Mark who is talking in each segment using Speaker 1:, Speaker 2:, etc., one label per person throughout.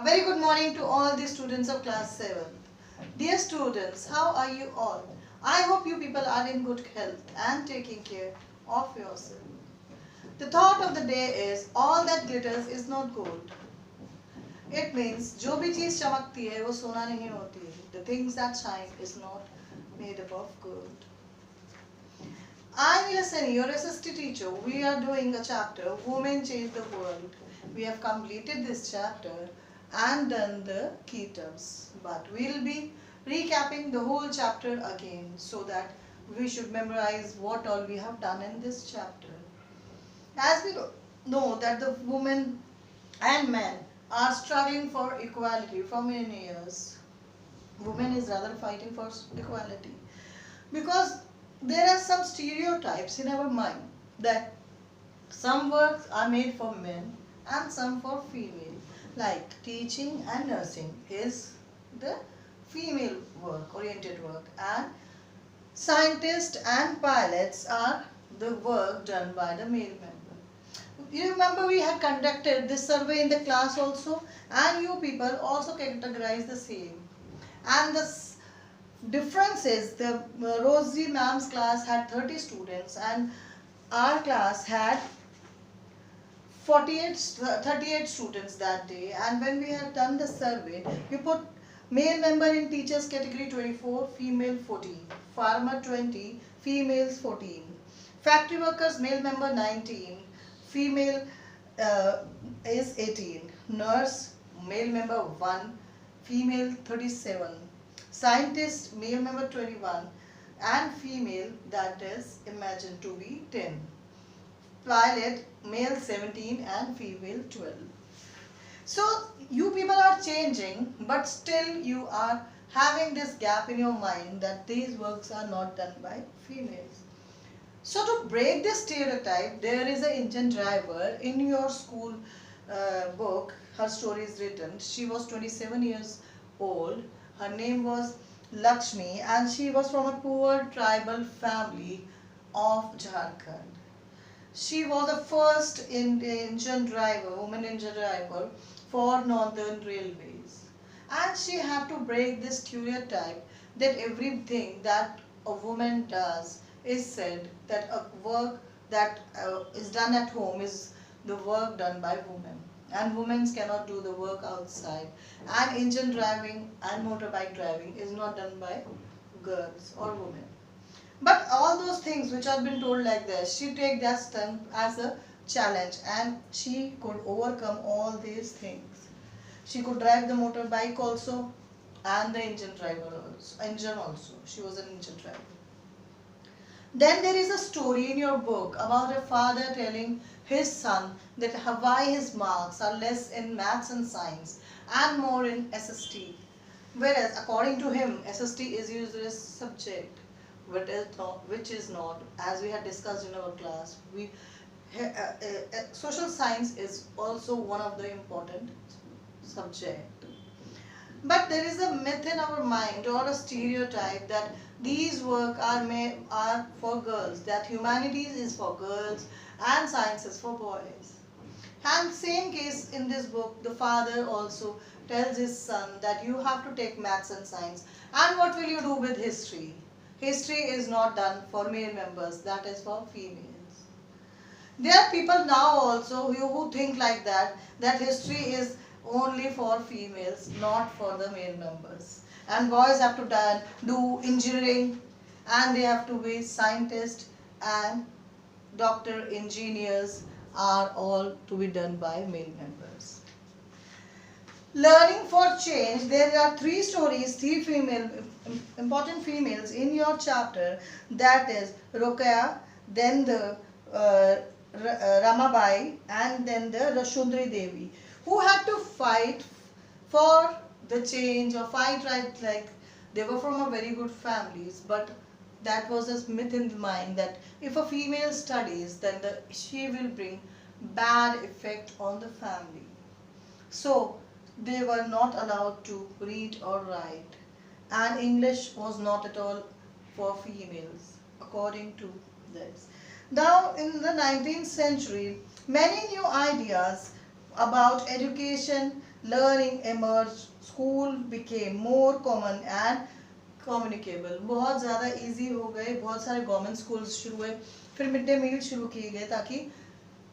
Speaker 1: A very good morning to all the students of class 7. Dear students, how are you all? I hope you people are in good health and taking care of yourself. The thought of the day is all that glitters is not gold. It means जो भी चीज चमकती है वो सोना नहीं होती है. The things that shine is not made up of gold. I'm Nilasani, your SST teacher. We are doing a chapter, Women Change the World. We have completed this chapter and done the key terms. But we'll be recapping the whole chapter again so that we should memorize what all we have done in this chapter. As we know that the women and men are struggling for equality for many years. Women is rather fighting for equality because there are some stereotypes in our mind that some works are made for men and some for female, like teaching and nursing is the female work oriented work, and scientists and pilots are the work done by the male member. You remember we had conducted this survey in the class also, and you people also categorize the same. And the difference is the Rosie ma'am's class had 30 students and our class had 38 students that day. And when we had done the survey, we put male member in teachers category 24, female 14, farmer 20, females 14, factory workers male member 19, female is 18, nurse male member 1, female 37, scientist male member 21 and female that is imagined to be 10. Pilot male 17 and female 12. So you people are changing, but still you are having this gap in your mind that these works are not done by females. So to break this stereotype, there is an engine driver in your school book. Her story is written. She was 27 years old. Her name was Lakshmi and she was from a poor tribal family of Jharkhand. She was the first woman engine driver for Northern Railways. And she had to break this stereotype that everything that a woman does is said that a work that is done at home is the work done by women. And women cannot do the work outside. And engine driving and motorbike driving is not done by girls or women. But all those things which have been told like this, she take that stunt as a challenge and she could overcome all these things. She could drive the motorbike also and the engine also. She was an engine driver. Then there is a story in your book about a father telling his son that why his marks are less in maths and science and more in SST. Whereas according to him, SST is used as subject, which is not, as we had discussed in our class. Social science is also one of the important subject. But there is a myth in our mind or a stereotype that these work are for girls, that humanities is for girls and science is for boys. And same case in this book, the father also tells his son that you have to take maths and science. And what will you do with history? History is not done for male members, that is for females. There are people now also who think like that history is only for females, not for the male members. And boys have to do engineering and they have to be scientists and doctor, engineers are all to be done by male members. Learning for change, there are three stories, three important females in your chapter, that is Rokaya, then the Ramabai and then the Rashundri Devi, who had to fight for the change or fight like they were from a very good families, but that was a myth in the mind that if a female studies then she will bring bad effect on the family. So they were not allowed to read or write and English was not at all for females according to this. Now in the 19th century, many new ideas about education learning emerged, school became more common and communicable. बहुत ज़्यादा easy हो गए, बहुत सारे government schools शुरू हुए, फिर mid day meal शुरू किए गए ताकि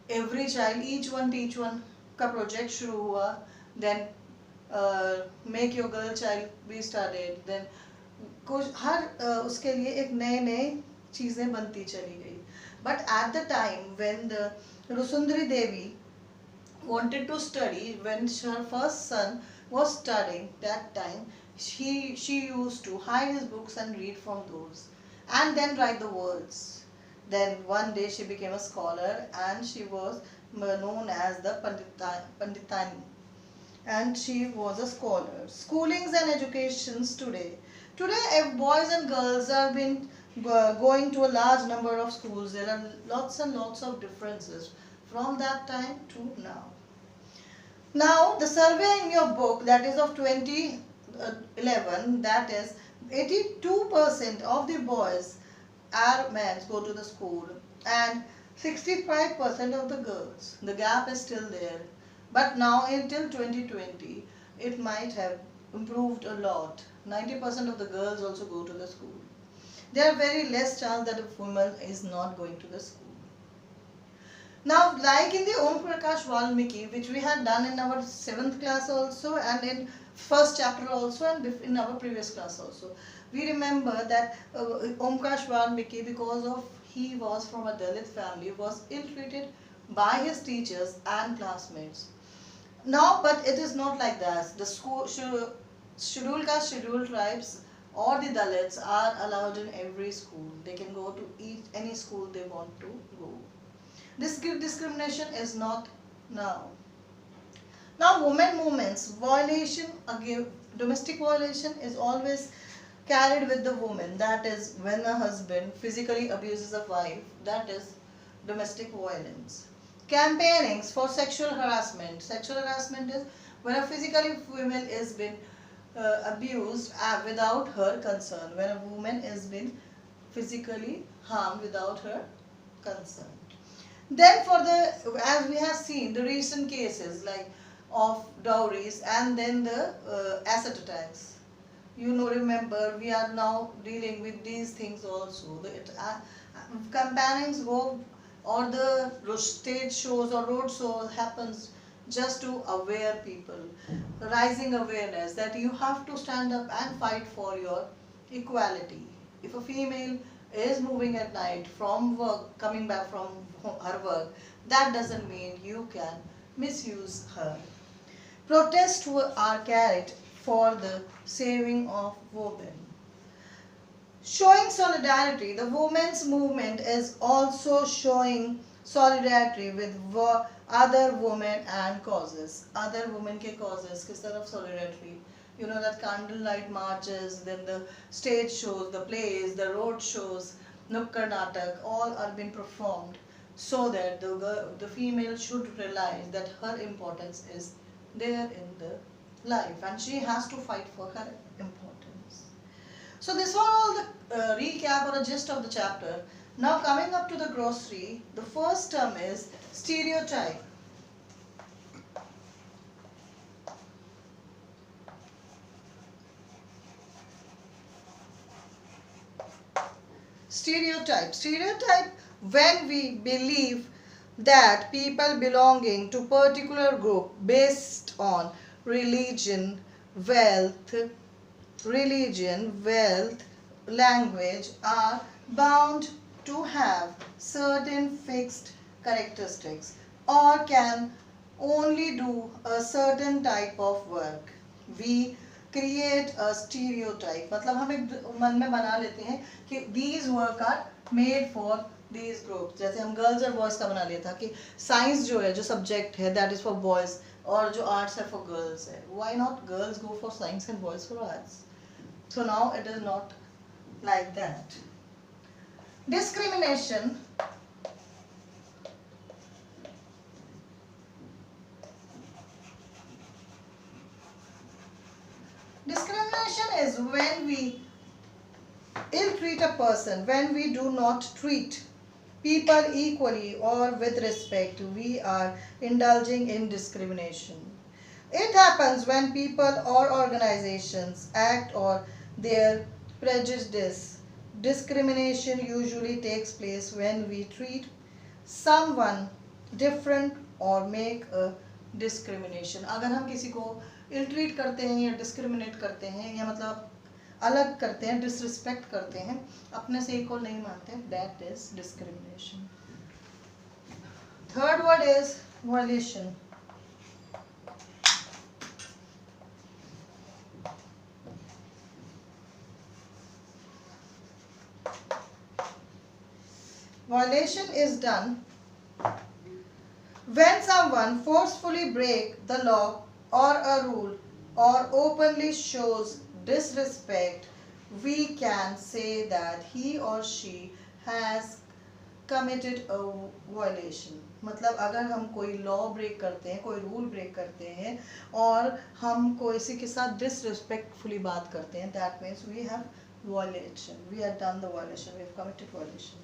Speaker 1: every child, each one teach one का project शुरू हुआ. Then make your girl child be started. Then कुछ हर उसके लिए एक नए नए चीज़ें बनती चली गई. But at the time when the Rusundari Devi wanted to study, when her first son was studying, that time she used to hide his books and read from those and then write the words. Then one day she became a scholar and she was known as the Panditani, and she was a scholar. Schoolings and educations today. Today, if boys and girls have been going to a large number of schools, there are lots and lots of differences from that time to now. Now, the survey in your book, that is of 2011, that is 82% of the boys are men go to the school and 65% of the girls. The gap is still there. But now until 2020, it might have improved a lot. 90% of the girls also go to the school. There are very less chance that a woman is not going to the school. Now, like in the Om Prakash Valmiki, which we had done in our 7th class also and in first chapter also and in our previous class also, we remember that Om Prakash Valmiki, because of he was from a Dalit family, was ill-treated by his teachers and classmates. Now, but it is not like that. The school, scheduled caste, scheduled tribes or the Dalits are allowed in every school. They can go to any school they want to go. This discrimination is not now. Now, women movements, violation, again, domestic violation is always carried with the woman. That is when a husband physically abuses a wife, that is domestic violence. Campaignings for sexual harassment. Sexual harassment is when a physically woman is been abused without her consent. When a woman is been physically harmed without her consent. Then for the, as we have seen, the recent cases like of dowries and then the asset attacks. You know, remember, we are now dealing with these things also. The campaignings go, or the stage shows or road shows happens just to aware people, raising awareness that you have to stand up and fight for your equality. If a female is moving at night from work, coming back from her work, that doesn't mean you can misuse her. Protests are carried for the saving of women. Showing solidarity, the women's movement is also showing solidarity with other women and causes. Other women ke causes, किस तरफ solidarity? You know that candlelight marches, then the stage shows, the plays, the road shows, Nukkad Natak, all are being performed so that the female should realize that her importance is there in the life and she has to fight for her importance. So this was all the recap or a gist of the chapter. Now coming up to the glossary, the first term is stereotype. Stereotype. Stereotype, when we believe that people belonging to particular group based on religion, wealth, language are bound to have certain fixed characteristics or can only do a certain type of work. We create a stereotype. मतलब हम एक मन में बना लेते हैं कि these work are made for these groups. जैसे हम girls और boys का बना लिया था कि science जो है, जो subject है, that is for boys, और जो arts है for girls है. Why not girls go for science and boys for arts? So now it is not like that. Discrimination. Discrimination is when we ill-treat a person, when we do not treat people equally or with respect, we are indulging in discrimination. It happens when people or organizations act on their prejudice. Discrimination usually takes place when we treat someone different or make a discrimination. अगर हम किसी को ill treat करते हैं या discriminate करते हैं या मतलब अलग करते हैं, disrespect करते हैं, अपने से equal नहीं मानते, that is discrimination. Third word is violation. Violation is done when someone forcefully breaks the law or a rule or openly shows disrespect. We can say that he or she has committed a violation. मतलब अगर हम कोई law break करते हैं, कोई rule break करते हैं और हम किसी के साथ डिसरिस्पेक्टफुली बात करते हैं, that means we have violation. We have done the violation. We have committed violation.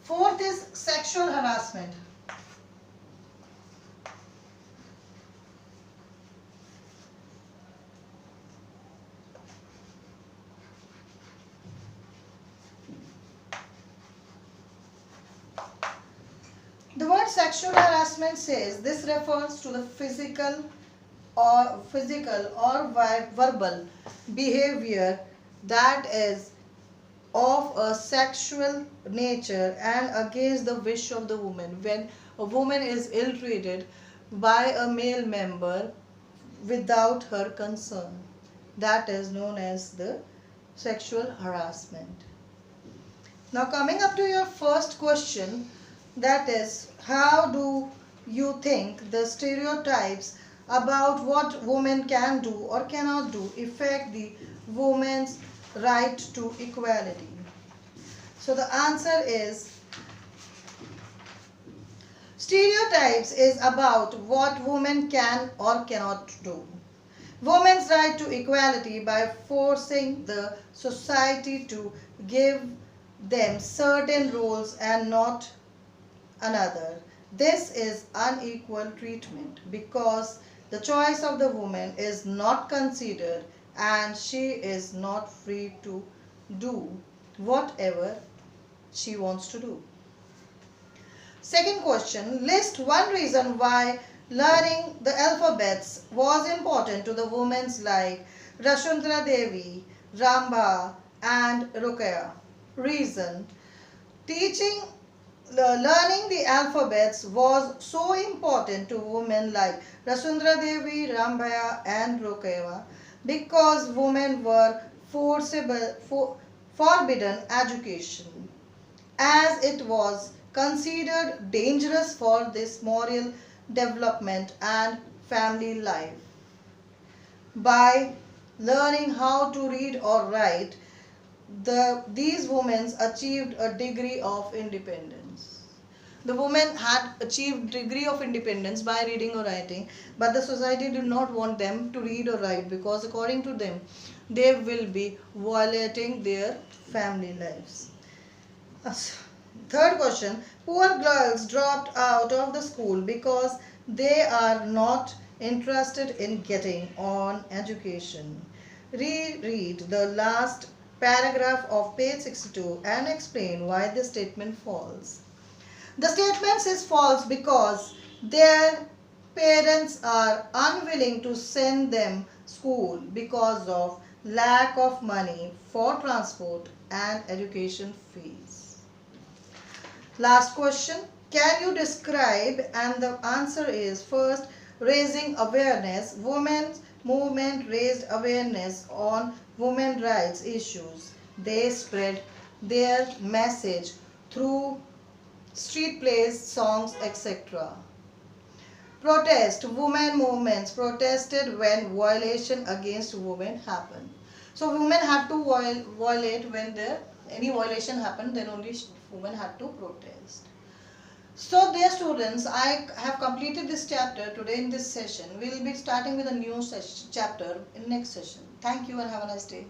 Speaker 1: Fourth is sexual harassment. The word sexual harassment says this refers to the physical or verbal behavior that is of a sexual nature and against the wish of the woman. When a woman is ill-treated by a male member without her consent, that is known as the sexual harassment. Now coming up to your first question, that is, how do you think the stereotypes about what women can do or cannot do affect the woman's right to equality? So the answer is, stereotypes is about what women can or cannot do. Women's right to equality by forcing the society to give them certain roles and not another. This is unequal treatment because the choice of the woman is not considered and she is not free to do whatever she wants to do. Second question, list one reason why learning the alphabets was important to the women like Rashundra Devi, Rambha and Rukaya. Reason, learning the alphabets was so important to women like Rasundra Devi, Rambhaya and Rukaya because women were forbidden education as it was considered dangerous for this moral development and family life. By learning how to read or write, these women achieved a degree of independence. The women had achieved degree of independence by reading or writing, but the society did not want them to read or write because according to them, they will be violating their family lives. Third question, poor girls dropped out of the school because they are not interested in getting on education. Reread the last paragraph of page 62 and explain why this statement falls. The statement is false because their parents are unwilling to send them school because of lack of money for transport and education fees. Last question, can you describe, and the answer is first, raising awareness. Women's movement raised awareness on women's rights issues. They spread their message through street plays, songs, etc. Protest. Women movements protested when violation against women happened. So women had to violate when any violation happened, then only women had to protest. So dear students, I have completed this chapter today in this session. We will be starting with a new chapter in next session. Thank you and have a nice day.